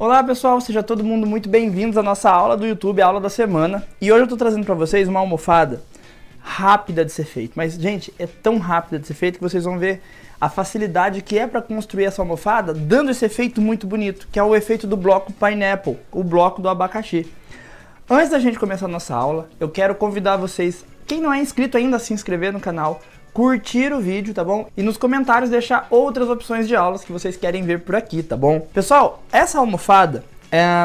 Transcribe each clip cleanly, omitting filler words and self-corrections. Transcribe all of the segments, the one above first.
Olá pessoal, seja todo mundo muito bem-vindos à nossa aula do YouTube, a aula da semana. E hoje eu tô trazendo pra vocês uma almofada rápida de ser feita. Mas gente, é tão rápida de ser feita que vocês vão ver a facilidade que é para construir essa almofada, dando esse efeito muito bonito, que é o efeito do bloco Pineapple, o bloco do abacaxi. Antes da gente começar a nossa aula, eu quero convidar vocês, quem não é inscrito ainda, a se inscrever no canal, curtir o vídeo, tá bom? E nos comentários deixar outras opções de aulas que vocês querem ver por aqui, tá bom? Pessoal, essa almofada,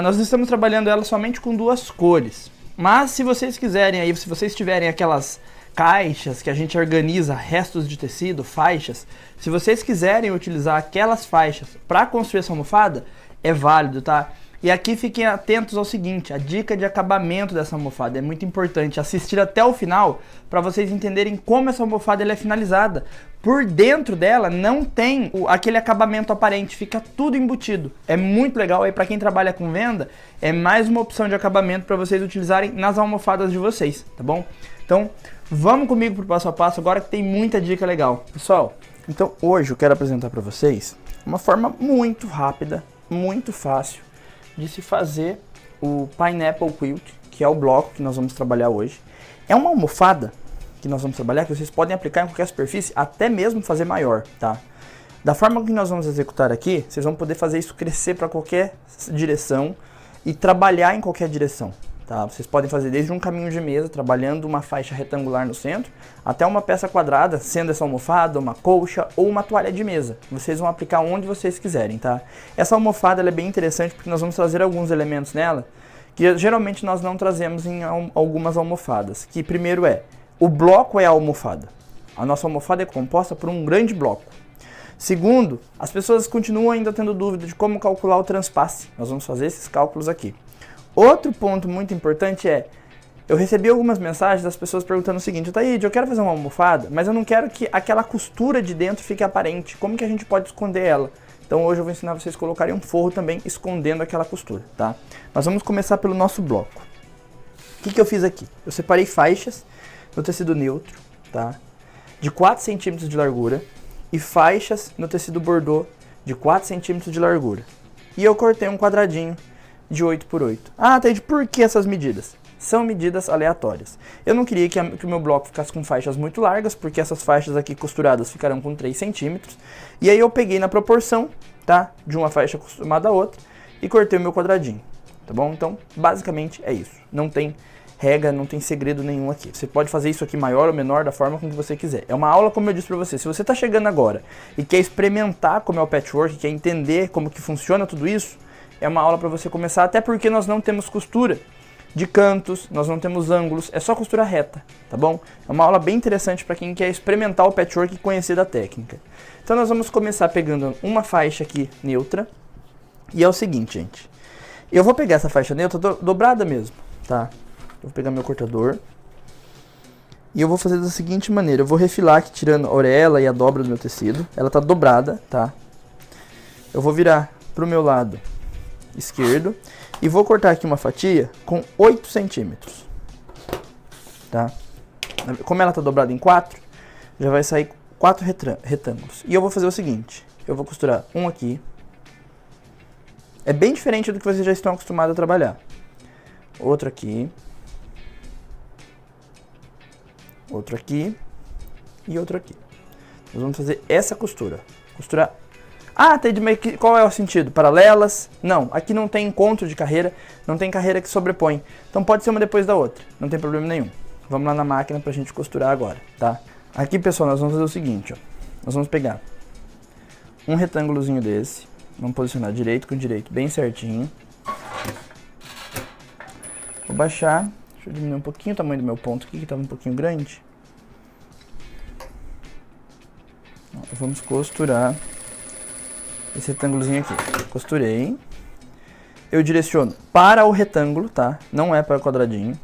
nós estamos trabalhando ela somente com duas cores. Mas se vocês quiserem aí, se vocês tiverem aquelas caixas que a gente organiza restos de tecido, faixas, se vocês quiserem utilizar aquelas faixas para construir essa almofada, é válido, tá? E aqui fiquem atentos ao seguinte, a dica de acabamento dessa almofada é muito importante, assistir até o final para vocês entenderem como essa almofada ela é finalizada. Por dentro dela não tem aquele acabamento aparente, fica tudo embutido. É muito legal aí para quem trabalha com venda, é mais uma opção de acabamento para vocês utilizarem nas almofadas de vocês, tá bom? Então, vamos comigo pro passo a passo agora que tem muita dica legal. Pessoal, então hoje eu quero apresentar para vocês uma forma muito rápida, muito fácil de se fazer o Pineapple Quilt, que é o bloco que nós vamos trabalhar hoje. É uma almofada que nós vamos trabalhar, que vocês podem aplicar em qualquer superfície, até mesmo fazer maior, tá? Da forma que nós vamos executar aqui, vocês vão poder fazer isso crescer para qualquer direção e trabalhar em qualquer direção, tá? Vocês podem fazer desde um caminho de mesa, trabalhando uma faixa retangular no centro, até uma peça quadrada, sendo essa almofada, uma colcha ou uma toalha de mesa. Vocês vão aplicar onde vocês quiserem, tá? Essa almofada ela é bem interessante porque nós vamos trazer alguns elementos nela que geralmente nós não trazemos em algumas almofadas. Que primeiro o bloco é a almofada. A nossa almofada é composta por um grande bloco. Segundo, as pessoas continuam ainda tendo dúvida de como calcular o transpasse. Nós vamos fazer esses cálculos aqui. Outro ponto muito importante eu recebi algumas mensagens das pessoas perguntando o seguinte: Taíde, eu quero fazer uma almofada, mas eu não quero que aquela costura de dentro fique aparente. Como que a gente pode esconder ela? Então hoje eu vou ensinar vocês a colocarem um forro também escondendo aquela costura, tá? Nós vamos começar pelo nosso bloco. O que eu fiz aqui? Eu separei faixas no tecido neutro, tá? De 4 centímetros de largura e faixas no tecido bordô de 4 centímetros de largura. E eu cortei um quadradinho de 8 por 8. Ah, Taíde, por que essas medidas? São medidas aleatórias. Eu não queria que o meu bloco ficasse com faixas muito largas, porque essas faixas aqui costuradas ficarão com 3 centímetros. E aí eu peguei na proporção, tá? De uma faixa costumada à outra e cortei o meu quadradinho, tá bom? Então, basicamente é isso. Não tem regra, não tem segredo nenhum aqui. Você pode fazer isso aqui maior ou menor da forma como você quiser. É uma aula, como eu disse pra você, se você tá chegando agora e quer experimentar como é o patchwork, quer entender como que funciona tudo isso, é uma aula para você começar, até porque nós não temos costura de cantos, nós não temos ângulos, é só costura reta, tá bom? É uma aula bem interessante para quem quer experimentar o patchwork e conhecer da técnica. Então nós vamos começar pegando uma faixa aqui neutra, e é o seguinte, gente. Eu vou pegar essa faixa neutra dobrada mesmo, tá? Eu vou pegar meu cortador e eu vou fazer da seguinte maneira. Eu vou refilar aqui tirando a orelha e a dobra do meu tecido. Ela tá dobrada, tá? Eu vou virar pro meu lado esquerdo e vou cortar aqui uma fatia com 8 centímetros, tá? Como ela tá dobrada em 4, já vai sair 4 retângulos. E eu vou fazer o seguinte, eu vou costurar um aqui. É bem diferente do que vocês já estão acostumados a trabalhar. Outro aqui. Outro aqui. E outro aqui. Nós vamos fazer essa costura. Costurar. Ah, Taíde, mas qual é o sentido? Paralelas? Não, aqui não tem encontro de carreira, não tem carreira que sobrepõe. Então pode ser uma depois da outra, não tem problema nenhum. Vamos lá na máquina pra gente costurar agora, tá? Aqui, pessoal, nós vamos fazer o seguinte, ó. Nós vamos pegar um retângulozinho desse, vamos posicionar direito com direito bem certinho. Vou baixar, deixa eu diminuir um pouquinho o tamanho do meu ponto aqui, que estava um pouquinho grande. Ó, vamos costurar esse retângulozinho aqui. Costurei. Eu direciono para o retângulo, tá? Não é para o quadradinho.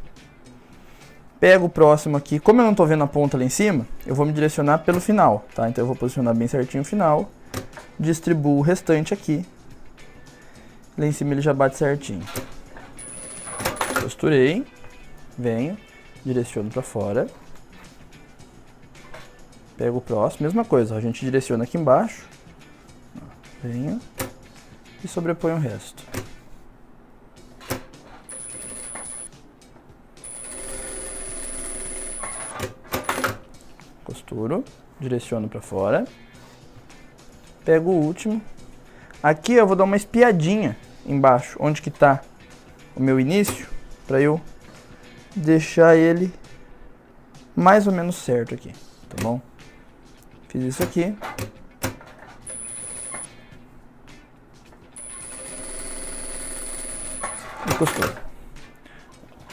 Pego o próximo aqui. Como eu não tô vendo a ponta lá em cima, eu vou me direcionar pelo final, tá? Então eu vou posicionar bem certinho o final. Distribuo o restante aqui. Lá em cima ele já bate certinho. Costurei. Venho. Direciono para fora. Pego o próximo. Mesma coisa, a gente direciona aqui embaixo. Venho e sobrepõe o resto. costuro, direciono para fora, pego o último. Aqui eu vou dar uma espiadinha embaixo, onde que tá o meu início, para eu deixar ele mais ou menos certo aqui, tá bom? Fiz isso aqui. E costuro.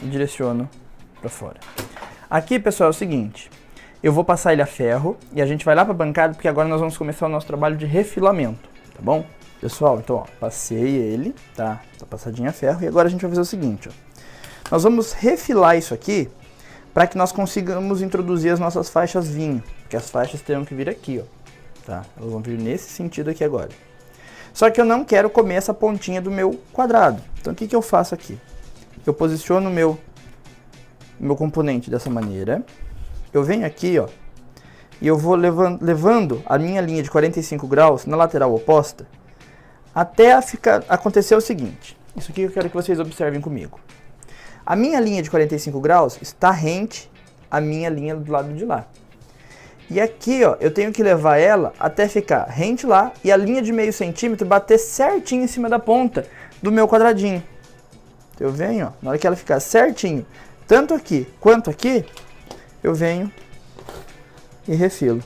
E direciono para fora. Aqui, pessoal, é o seguinte. Eu vou passar ele a ferro e a gente vai lá para a bancada, porque agora nós vamos começar o nosso trabalho de refilamento, tá bom? Pessoal, então, ó, passei ele, tá? Tá passadinho a ferro. E agora a gente vai fazer o seguinte, ó. Nós vamos refilar isso aqui para que nós consigamos introduzir as nossas faixas vinho. Porque as faixas terão que vir aqui, ó. Tá? Elas vão vir nesse sentido aqui agora. Só que eu não quero comer essa pontinha do meu quadrado. Então o que eu faço aqui? Eu posiciono o meu componente dessa maneira. Eu venho aqui, ó. E eu vou levando a minha linha de 45 graus na lateral oposta até acontecer o seguinte. Isso aqui eu quero que vocês observem comigo. A minha linha de 45 graus está rente à minha linha do lado de lá. E aqui, ó, eu tenho que levar ela até ficar rente lá e a linha de meio centímetro bater certinho em cima da ponta do meu quadradinho. Então eu venho, ó, na hora que ela ficar certinho, tanto aqui quanto aqui, eu venho e refilo.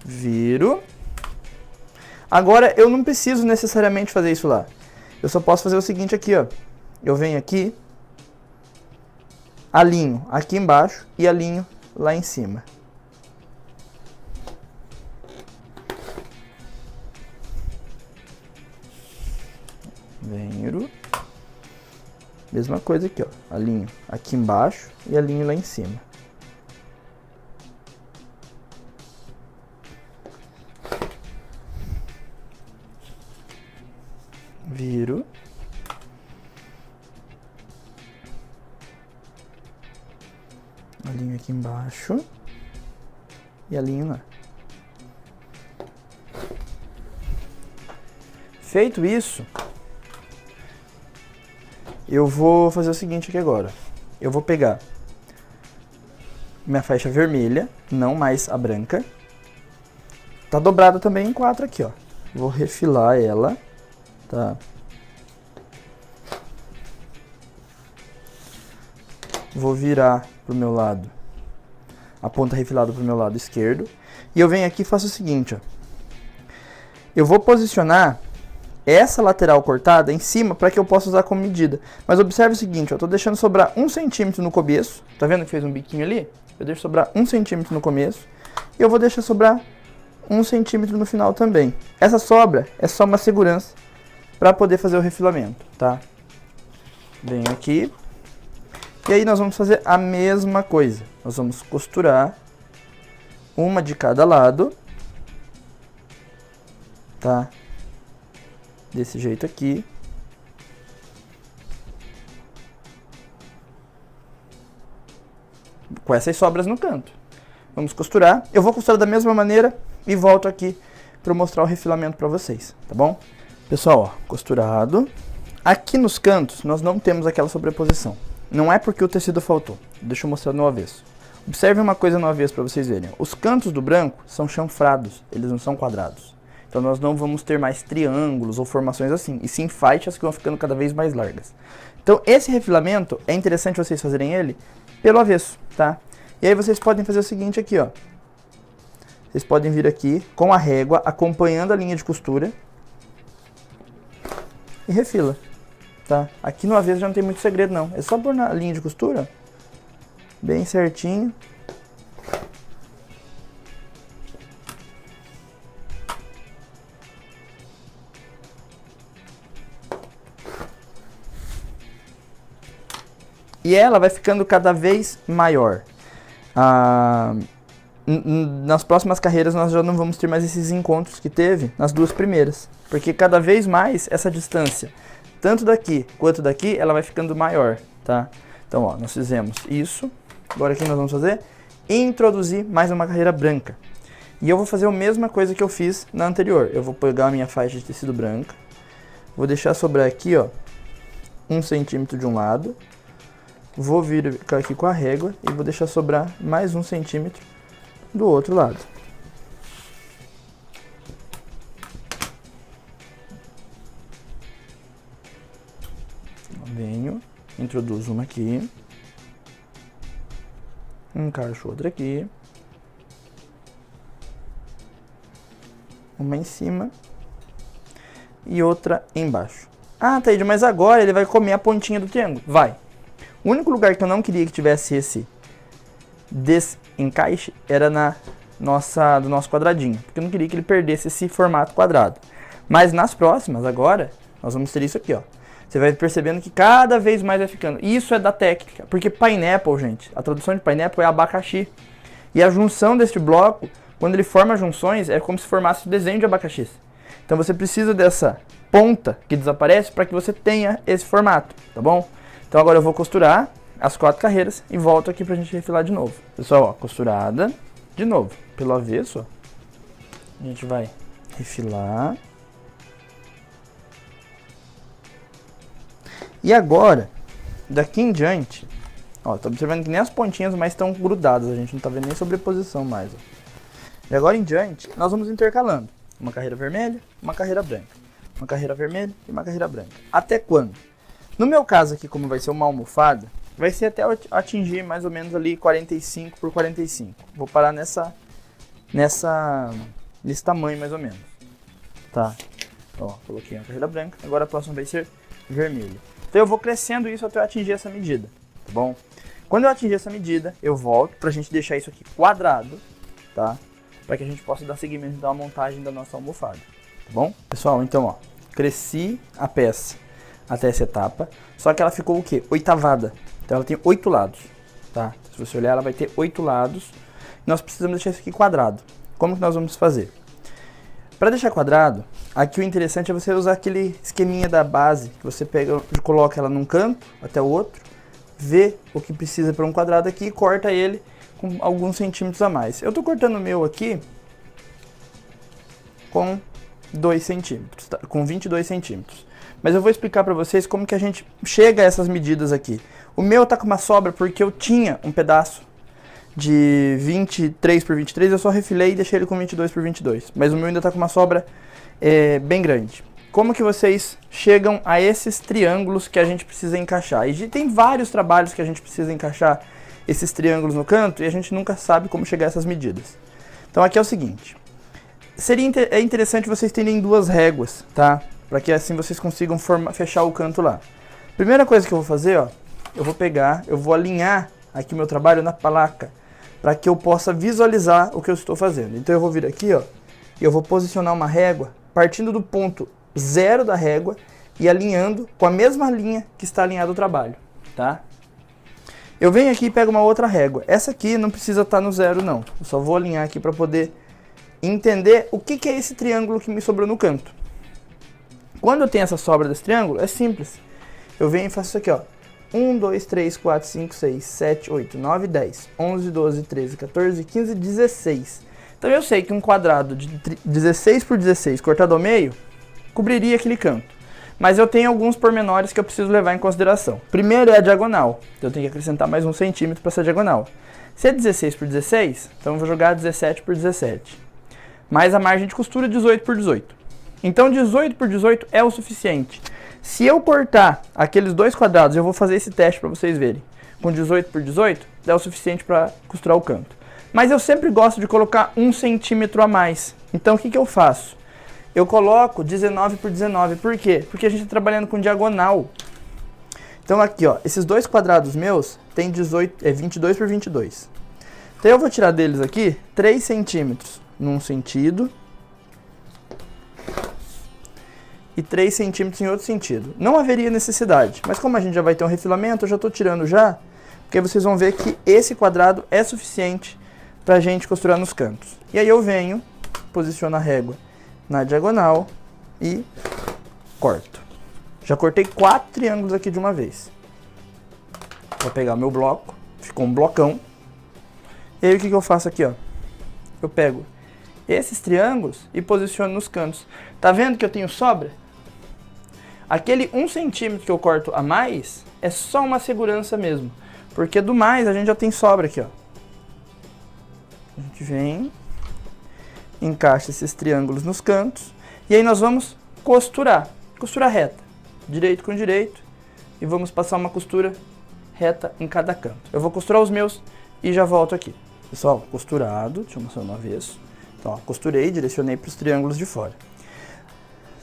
Viro. Agora eu não preciso necessariamente fazer isso lá. Eu só posso fazer o seguinte aqui, ó. Eu venho aqui, alinho aqui embaixo e alinho lá em cima. Venho. Mesma coisa aqui, ó. Alinho aqui embaixo e alinho lá em cima. Viro. Alinho aqui embaixo e alinho lá. Feito isso, eu vou fazer o seguinte aqui agora. Eu vou pegar minha faixa vermelha, não mais a branca. Tá dobrada também em 4 aqui, ó. Vou refilar ela, tá? Vou virar pro meu lado, a ponta refilada pro meu lado esquerdo. E eu venho aqui e faço o seguinte, ó. Eu vou posicionar essa lateral cortada em cima para que eu possa usar como medida. Mas observe o seguinte, ó. Tô deixando sobrar 1 centímetro no começo. Tá vendo que fez um biquinho ali? Eu deixo sobrar 1 centímetro no começo. E eu vou deixar sobrar 1 centímetro no final também. Essa sobra é só uma segurança para poder fazer o refilamento, tá? Venho aqui. E aí nós vamos fazer a mesma coisa. Nós vamos costurar uma de cada lado, tá? Desse jeito aqui. Com essas sobras no canto. Vamos costurar. Eu vou costurar da mesma maneira e volto aqui para mostrar o refilamento para vocês, tá bom? Pessoal, ó, costurado. Aqui nos cantos nós não temos aquela sobreposição. Não é porque o tecido faltou. Deixa eu mostrar no avesso. Observe uma coisa no avesso para vocês verem. Os cantos do branco são chanfrados, eles não são quadrados. Então nós não vamos ter mais triângulos ou formações assim, e sim faixas que vão ficando cada vez mais largas. Então esse refilamento, é interessante vocês fazerem ele pelo avesso, tá? E aí vocês podem fazer o seguinte aqui, ó. Vocês podem vir aqui com a régua, acompanhando a linha de costura. E refila. Tá? Aqui no avesso já não tem muito segredo não, é só pôr na linha de costura, bem certinho. E ela vai ficando cada vez maior. Nas próximas carreiras nós já não vamos ter mais esses encontros que teve nas duas primeiras, porque cada vez mais essa distância tanto daqui quanto daqui, ela vai ficando maior, tá? Então, ó, nós fizemos isso. Agora o que nós vamos fazer? Introduzir mais uma carreira branca. E eu vou fazer a mesma coisa que eu fiz na anterior. Eu vou pegar a minha faixa de tecido branca. Vou deixar sobrar aqui, ó, 1 centímetro de um lado. Vou vir aqui com a régua e vou deixar sobrar mais 1 centímetro do outro lado. Venho, introduzo uma aqui, encaixo outra aqui, uma em cima e outra embaixo. Ah, Taíde, mas agora ele vai comer a pontinha do triângulo. Vai. O único lugar que eu não queria que tivesse esse desencaixe era do nosso quadradinho, porque eu não queria que ele perdesse esse formato quadrado. Mas nas próximas, agora, nós vamos ter isso aqui, ó. Você vai percebendo que cada vez mais vai ficando. Isso é da técnica, porque pineapple, gente, a tradução de pineapple é abacaxi. E a junção deste bloco, quando ele forma junções, é como se formasse o desenho de abacaxi. Então você precisa dessa ponta que desaparece para que você tenha esse formato, tá bom? Então agora eu vou costurar as 4 carreiras e volto aqui pra gente refilar de novo. Pessoal, ó, costurada de novo, pelo avesso, ó. A gente vai refilar. E agora, daqui em diante, ó, tá observando que nem as pontinhas mais estão grudadas, a gente não tá vendo nem sobreposição mais, ó. E agora em diante, nós vamos intercalando uma carreira vermelha, uma carreira branca, uma carreira vermelha e uma carreira branca. Até quando? No meu caso aqui, como vai ser uma almofada, vai ser até eu atingir mais ou menos ali 45 por 45. Vou parar nesse tamanho mais ou menos, tá? Ó, coloquei uma carreira branca, agora a próxima vai ser vermelha. Então eu vou crescendo isso até eu atingir essa medida, tá bom? Quando eu atingir essa medida, eu volto pra gente deixar isso aqui quadrado, tá? Para que a gente possa dar seguimento então à montagem da nossa almofada, tá bom? Pessoal, então, ó, cresci a peça até essa etapa, só que ela ficou o quê? Oitavada. Então ela tem 8 lados, tá? Se você olhar, ela vai ter 8 lados. Nós precisamos deixar isso aqui quadrado. Como que nós vamos fazer? Para deixar quadrado, aqui o interessante é você usar aquele esqueminha da base, que você pega e coloca ela num canto até o outro, vê o que precisa para um quadrado aqui e corta ele com alguns centímetros a mais. Eu tô cortando o meu aqui com 2 centímetros, tá? Com 22 centímetros. Mas eu vou explicar para vocês como que a gente chega a essas medidas aqui. O meu tá com uma sobra porque eu tinha um pedaço de 23 por 23, eu só refilei e deixei ele com 22 por 22. Mas o meu ainda tá com uma sobra bem grande. Como que vocês chegam a esses triângulos que a gente precisa encaixar? E tem vários trabalhos que a gente precisa encaixar esses triângulos no canto e a gente nunca sabe como chegar a essas medidas. Então aqui é o seguinte, é interessante vocês terem 2 réguas, tá? Para que assim vocês consigam fechar o canto lá. Primeira coisa que eu vou fazer, ó, eu vou alinhar aqui o meu trabalho na placa, para que eu possa visualizar o que eu estou fazendo. Então eu vou vir aqui, ó, e eu vou posicionar uma régua partindo do ponto 0 da régua e alinhando com a mesma linha que está alinhado o trabalho, tá? Eu venho aqui e pego uma outra régua. Essa aqui não precisa estar no 0 não. Eu só vou alinhar aqui para poder entender o que é esse triângulo que me sobrou no canto. Quando eu tenho essa sobra desse triângulo, é simples. Eu venho e faço isso aqui, ó. 1, 2, 3, 4, 5, 6, 7, 8, 9, 10, 11, 12, 13, 14, 15, 16. Então eu sei que um quadrado de 16 por 16 cortado ao meio cobriria aquele canto. Mas eu tenho alguns pormenores que eu preciso levar em consideração. Primeiro é a diagonal. Então eu tenho que acrescentar mais 1 centímetro para essa diagonal. Se é 16 por 16, então eu vou jogar 17 por 17. Mais a margem de costura 18 por 18. Então 18 por 18 é o suficiente. Se eu cortar aqueles 2 quadrados, eu vou fazer esse teste para vocês verem. Com 18 por 18 é o suficiente para costurar o canto. Mas eu sempre gosto de colocar 1 centímetro a mais. Então o que eu faço? Eu coloco 19 por 19. Por quê? Porque a gente está trabalhando com diagonal. Então aqui, ó, esses 2 quadrados meus tem 22 por 22. Então eu vou tirar deles aqui 3 centímetros num sentido e 3 centímetros em outro sentido. Não haveria necessidade, mas como a gente já vai ter um refilamento, eu já estou tirando já, porque vocês vão ver que esse quadrado é suficiente para a gente costurar nos cantos. E aí eu venho, posiciono a régua na diagonal e corto. Já cortei 4 triângulos aqui de uma vez. Vou pegar o meu bloco, ficou um blocão. E aí o que eu faço aqui, ó? Eu pego esses triângulos e posiciono nos cantos. Tá vendo que eu tenho sobra? Aquele 1 centímetro que eu corto a mais é só uma segurança mesmo. Porque do mais a gente já tem sobra aqui, ó. A gente vem, encaixa esses triângulos nos cantos, e aí nós vamos costurar, costura reta, direito com direito, e vamos passar uma costura reta em cada canto. Eu vou costurar os meus e já volto aqui. Pessoal, costurado, deixa eu mostrar uma vez. Então, ó, costurei, direcionei para os triângulos de fora.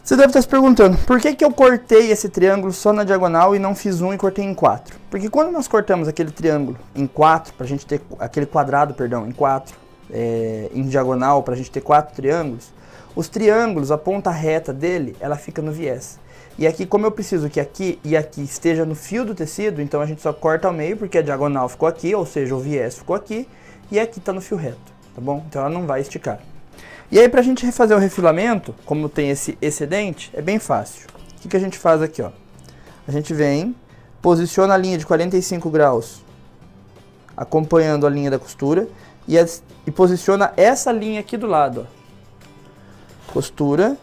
Você deve estar se perguntando, por que que eu cortei esse triângulo só na diagonal e não fiz um e cortei em 4? Porque quando nós cortamos aquele triângulo em 4, para a gente ter aquele quadrado, perdão, em 4, em diagonal, para a gente ter 4 triângulos, os triângulos, a ponta reta dele, ela fica no viés. E aqui, como eu preciso que aqui e aqui esteja no fio do tecido, então a gente só corta ao meio, porque a diagonal ficou aqui, ou seja, o viés ficou aqui, e aqui está no fio reto, tá bom? Então ela não vai esticar. E aí, para a gente refazer o refilamento, como tem esse excedente, é bem fácil. O que a gente faz aqui, ó? A gente vem, posiciona a linha de 45 graus, acompanhando a linha da costura, e posiciona essa linha aqui do lado, ó. Costura,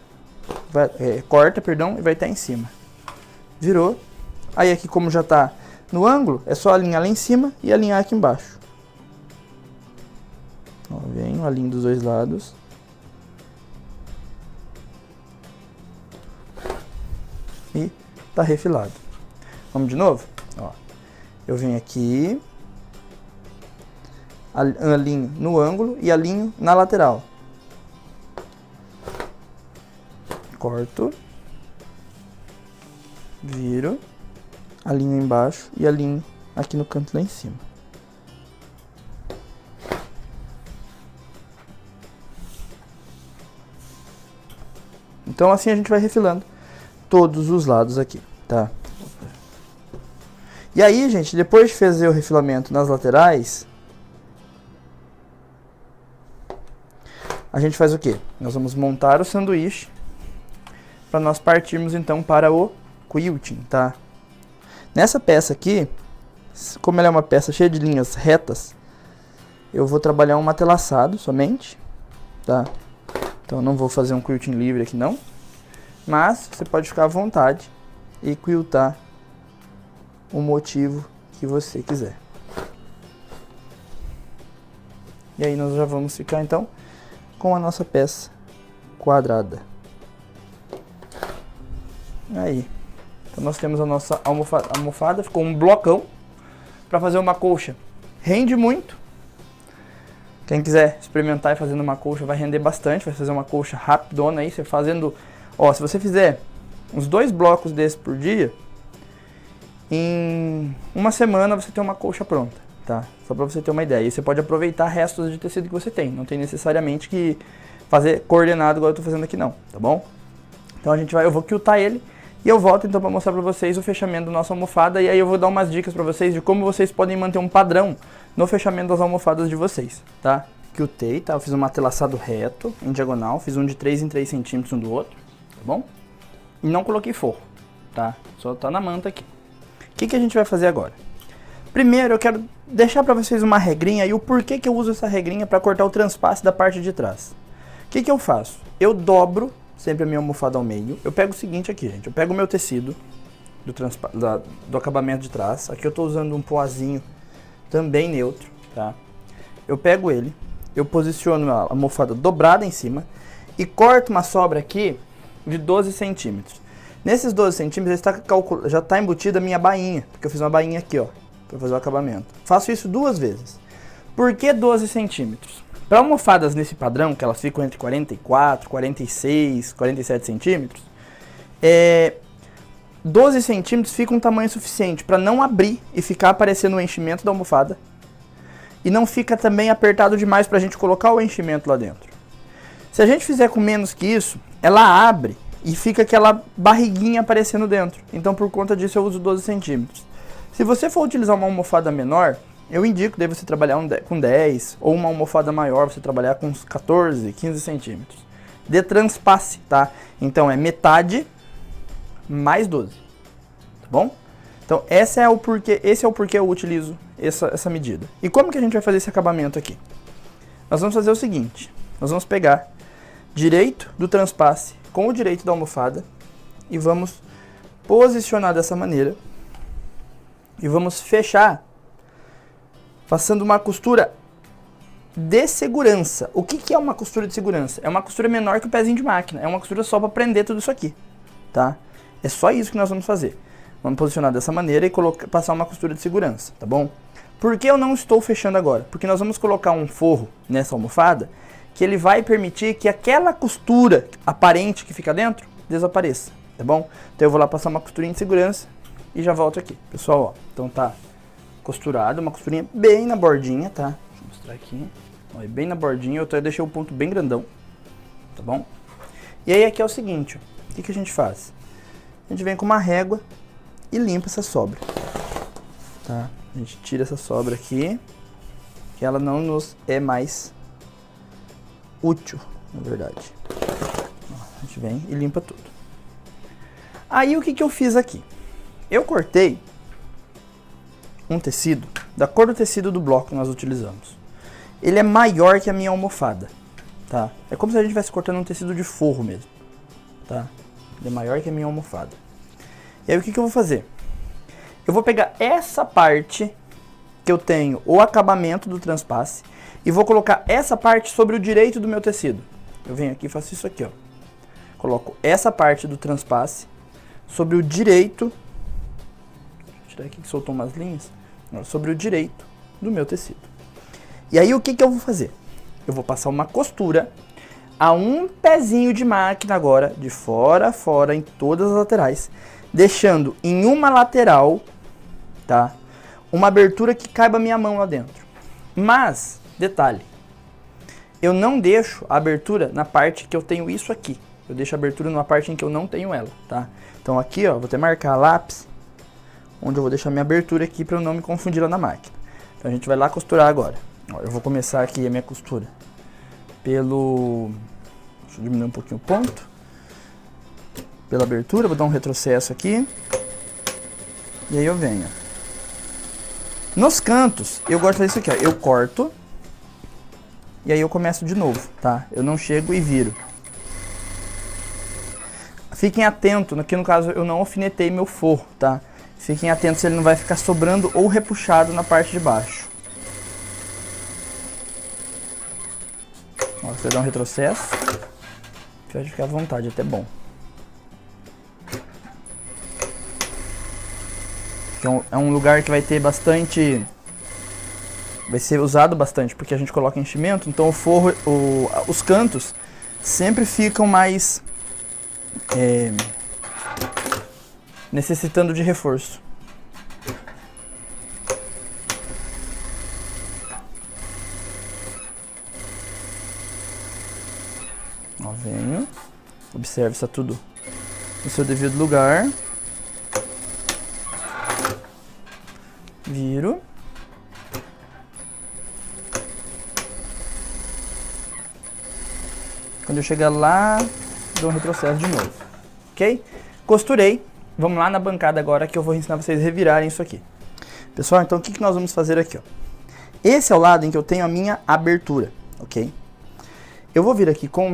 corta, perdão, e vai estar em cima. Virou. Aí aqui, como já está no ângulo, é só alinhar lá em cima e alinhar aqui embaixo. Ó, vem, alinho dos dois lados. E tá refilado. Vamos de novo? Ó, eu venho aqui, alinho no ângulo e alinho na lateral. Corto, viro, alinho embaixo e alinho aqui no canto lá em cima. Então assim a gente vai refilando todos os lados aqui, tá? E aí, gente, depois de fazer o refilamento nas laterais, a gente faz o quê? Nós vamos montar o sanduíche para nós partirmos então para o quilting, tá? Nessa peça aqui, como ela é uma peça cheia de linhas retas, eu vou trabalhar um matelaçado somente, tá? Então não vou fazer um quilting livre aqui não, mas você pode ficar à vontade e quiltar o motivo que você quiser. E aí nós já vamos ficar então com a nossa peça quadrada. Aí, então nós temos a nossa almofada, ficou um blocão para fazer uma colcha. Rende muito. Quem quiser experimentar e fazendo uma colcha vai render bastante, vai fazer uma colcha rapidona aí, você fazendo, ó, se você fizer uns 2 blocos desses por dia, em uma semana você tem uma colcha pronta, tá? Só para você ter uma ideia. E você pode aproveitar restos de tecido que você tem, não tem necessariamente que fazer coordenado igual eu tô fazendo aqui não, tá bom? Então eu vou quiltar ele e eu volto então para mostrar para vocês o fechamento da nossa almofada, e aí eu vou dar umas dicas para vocês de como vocês podem manter um padrão no fechamento das almofadas de vocês, tá? Quiltei, tá? Eu fiz um matelaçado reto, em diagonal, fiz um de 3 em 3 centímetros um do outro, tá bom? E não coloquei forro, tá? Só tá na manta aqui. O que a gente vai fazer agora? Primeiro eu quero deixar para vocês uma regrinha e o porquê que eu uso essa regrinha para cortar o transpasse da parte de trás. O que eu faço? Eu dobro sempre a minha almofada ao meio. Eu pego o seguinte aqui, gente. Eu pego o meu tecido do acabamento de trás. Aqui eu estou usando um poazinho também neutro, tá? Eu pego ele, eu posiciono a almofada dobrada em cima e corto uma sobra aqui de 12 centímetros. Nesses 12 centímetros já está embutida a minha bainha, porque eu fiz uma bainha aqui, ó, para fazer o acabamento. Faço isso 2 vezes. Por que 12 centímetros? Para almofadas nesse padrão, que elas ficam entre 44, 46, 47 centímetros, 12 centímetros fica um tamanho suficiente para não abrir e ficar aparecendo o enchimento da almofada. E não fica também apertado demais para a gente colocar o enchimento lá dentro. Se a gente fizer com menos que isso, ela abre e fica aquela barriguinha aparecendo dentro. Então por conta disso eu uso 12 centímetros. Se você for utilizar uma almofada menor, eu indico daí você trabalhar com 10, ou uma almofada maior, você trabalhar com uns 14, 15 centímetros. De transpasse, tá? Então é metade mais 12, tá bom? Então esse é o porquê eu utilizo essa medida. E como que a gente vai fazer esse acabamento aqui? Nós vamos fazer o seguinte, nós vamos pegar direito do transpasse com o direito da almofada e vamos posicionar dessa maneira e vamos fechar passando uma costura de segurança. O que que é uma costura de segurança? É uma costura menor que o pezinho de máquina. É uma costura só para prender tudo isso aqui, tá? É só isso que nós vamos fazer. Vamos posicionar dessa maneira e passar uma costura de segurança, tá bom? Por que eu não estou fechando agora? Porque nós vamos colocar um forro nessa almofada que ele vai permitir que aquela costura aparente que fica dentro desapareça, tá bom? Então eu vou lá passar uma costurinha de segurança e já volto aqui. Pessoal, ó, então tá costurado, uma costurinha bem na bordinha, tá? Deixa eu mostrar aqui. Ó, bem na bordinha, eu deixei o ponto bem grandão, tá bom? E aí aqui é o seguinte, ó, o que a gente faz? A gente vem com uma régua e limpa essa sobra, tá? A gente tira essa sobra aqui, que ela não nos é mais útil, na verdade. A gente vem e limpa tudo. Aí o que que eu fiz aqui? Eu cortei um tecido, da cor do tecido do bloco que nós utilizamos. Ele é maior que a minha almofada, tá? É como se a gente estivesse cortando um tecido de forro mesmo, tá? Ele é maior que a minha almofada. E aí o que que eu vou fazer? Eu vou pegar essa parte que eu tenho o acabamento do transpasse e vou colocar essa parte sobre o direito do meu tecido. Eu venho aqui e faço isso aqui, ó. Coloco essa parte do transpasse sobre o direito. Deixa eu tirar aqui que soltou umas linhas. Sobre o direito do meu tecido. E aí o que que eu vou fazer? Eu vou passar uma costura a um pezinho de máquina agora, de fora a fora, em todas as laterais, deixando em uma lateral, tá, uma abertura que caiba a minha mão lá dentro. Mas, detalhe, eu não deixo a abertura na parte que eu tenho isso aqui. Eu deixo a abertura numa parte em que eu não tenho ela, tá? Então aqui, ó, vou até marcar lápis, onde eu vou deixar minha abertura aqui para eu não me confundir lá na máquina. Então a gente vai lá costurar agora. Ó, eu vou começar aqui a minha costura pelo... Deixa eu diminuir um pouquinho o ponto. Pela abertura, vou dar um retrocesso aqui. E aí eu venho. Nos cantos, eu gosto de fazer isso aqui, ó. Eu corto. E aí eu começo de novo, tá? Eu não chego e viro. Fiquem atentos, aqui no caso eu não alfinetei meu forro, tá? Fiquem atentos se ele não vai ficar sobrando ou repuxado na parte de baixo. Ó, você vai dar um retrocesso. Pode ficar à vontade, até bom. É um lugar que vai ter bastante... Vai ser usado bastante, porque a gente coloca enchimento, então o forro, os cantos sempre ficam mais... necessitando de reforço. Ó, venho. Observe se está tudo no seu devido lugar. Viro. Quando eu chegar lá, dou um retrocesso de novo. Ok? Costurei. Vamos lá na bancada agora que eu vou ensinar vocês a revirarem isso aqui. Pessoal, então o que nós vamos fazer aqui, ó? Esse é o lado em que eu tenho a minha abertura, ok? Eu vou vir aqui com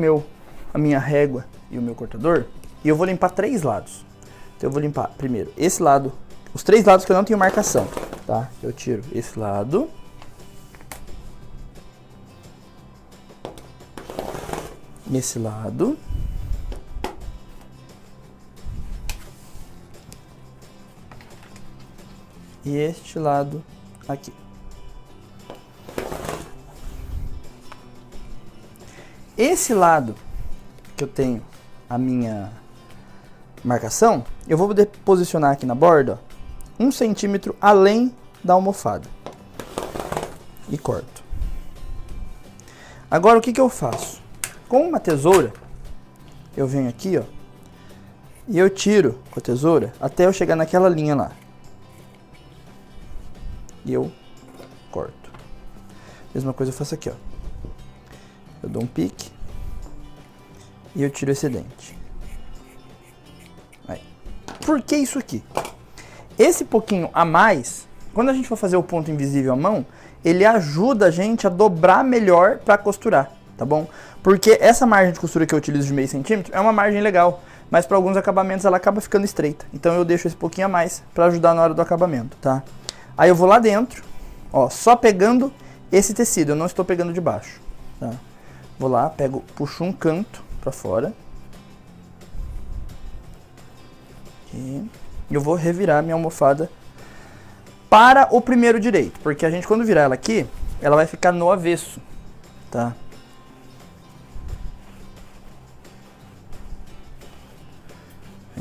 a minha régua e o meu cortador e eu vou limpar 3 lados. Então eu vou limpar primeiro esse lado, os 3 lados que eu não tenho marcação, tá? Eu tiro esse lado. Esse lado. E este lado aqui. Esse lado que eu tenho a minha marcação, eu vou posicionar aqui na borda, ó, 1 centímetro além da almofada. E corto. Agora o que eu faço? Com uma tesoura, eu venho aqui, ó, e eu tiro com a tesoura até eu chegar naquela linha lá. E eu corto. Mesma coisa eu faço aqui, ó. Eu dou um pique e eu tiro o excedente. Aí. Por que isso aqui? Esse pouquinho a mais, quando a gente for fazer o ponto invisível à mão, ele ajuda a gente a dobrar melhor para costurar, tá bom? Porque essa margem de costura que eu utilizo de meio centímetro é uma margem legal, mas para alguns acabamentos ela acaba ficando estreita. Então eu deixo esse pouquinho a mais para ajudar na hora do acabamento, tá? Aí eu vou lá dentro, ó, só pegando esse tecido, eu não estou pegando de baixo, tá? Vou lá, puxo um canto pra fora. Aqui. E eu vou revirar minha almofada para o primeiro direito, porque a gente quando virar ela aqui, ela vai ficar no avesso, tá?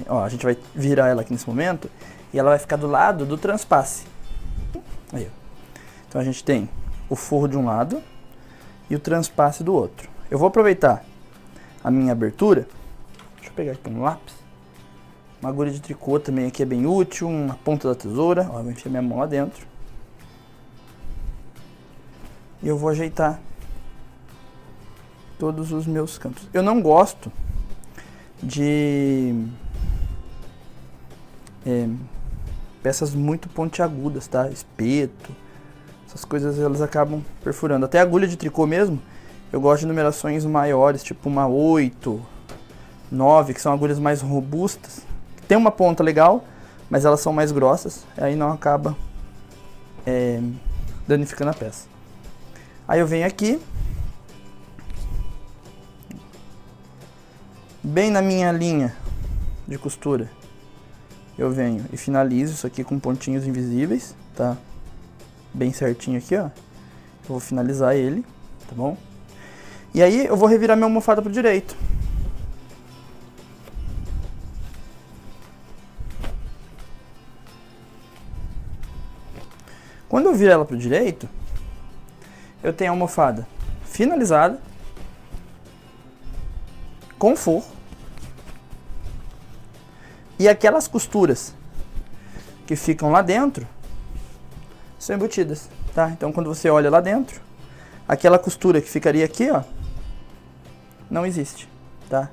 Ó, a gente vai virar ela aqui nesse momento e ela vai ficar do lado do transpasse. Aí, ó. Então a gente tem o forro de um lado e o transpasse do outro. Eu vou aproveitar a minha abertura. Deixa eu pegar aqui um lápis. Uma agulha de tricô também aqui é bem útil. Uma ponta da tesoura. Ó, eu vou enfiar minha mão lá dentro. E eu vou ajeitar todos os meus cantos. Eu não gosto de peças muito pontiagudas, tá? Espeto. Essas coisas elas acabam perfurando. Até a agulha de tricô mesmo, eu gosto de numerações maiores, tipo uma 8, 9, que são agulhas mais robustas. Tem uma ponta legal, mas elas são mais grossas, aí não acaba danificando a peça. Aí eu venho aqui, bem na minha linha de costura, eu venho e finalizo isso aqui com pontinhos invisíveis, tá? Bem certinho aqui, ó. Eu vou finalizar ele, tá bom? E aí eu vou revirar minha almofada pro direito. Quando eu viro ela pro direito, eu tenho a almofada finalizada, com forro, e aquelas costuras que ficam lá dentro são embutidas, tá? Então quando você olha lá dentro, aquela costura que ficaria aqui, ó, não existe, tá?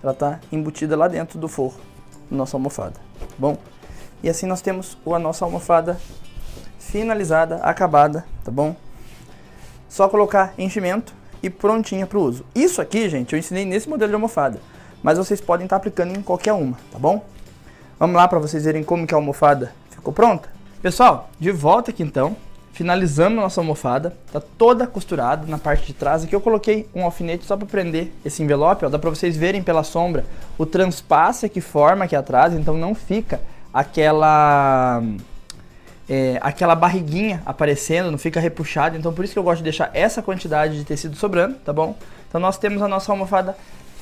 Ela tá embutida lá dentro do forro da nossa almofada, tá bom? E assim nós temos a nossa almofada finalizada, acabada, tá bom? Só colocar enchimento e prontinha para o uso. Isso aqui, gente, eu ensinei nesse modelo de almofada, mas vocês podem estar aplicando em qualquer uma, tá bom? Vamos lá para vocês verem como que a almofada ficou pronta? Pessoal, de volta aqui então, finalizando a nossa almofada, tá toda costurada na parte de trás. Aqui eu coloquei um alfinete só para prender esse envelope, ó, dá para vocês verem pela sombra o transpasse que forma aqui atrás, então não fica aquela barriguinha aparecendo, não fica repuxado, então por isso que eu gosto de deixar essa quantidade de tecido sobrando, tá bom? Então nós temos a nossa almofada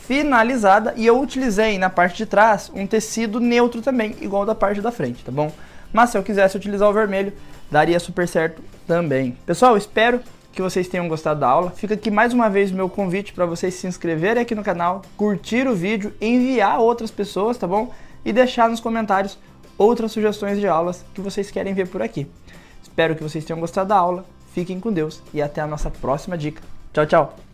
finalizada e eu utilizei na parte de trás um tecido neutro também, igual da parte da frente, tá bom? Mas se eu quisesse utilizar o vermelho, daria super certo também. Pessoal, espero que vocês tenham gostado da aula. Fica aqui mais uma vez o meu convite para vocês se inscreverem aqui no canal, curtir o vídeo, enviar a outras pessoas, tá bom? E deixar nos comentários outras sugestões de aulas que vocês querem ver por aqui. Espero que vocês tenham gostado da aula, fiquem com Deus e até a nossa próxima dica. Tchau, tchau!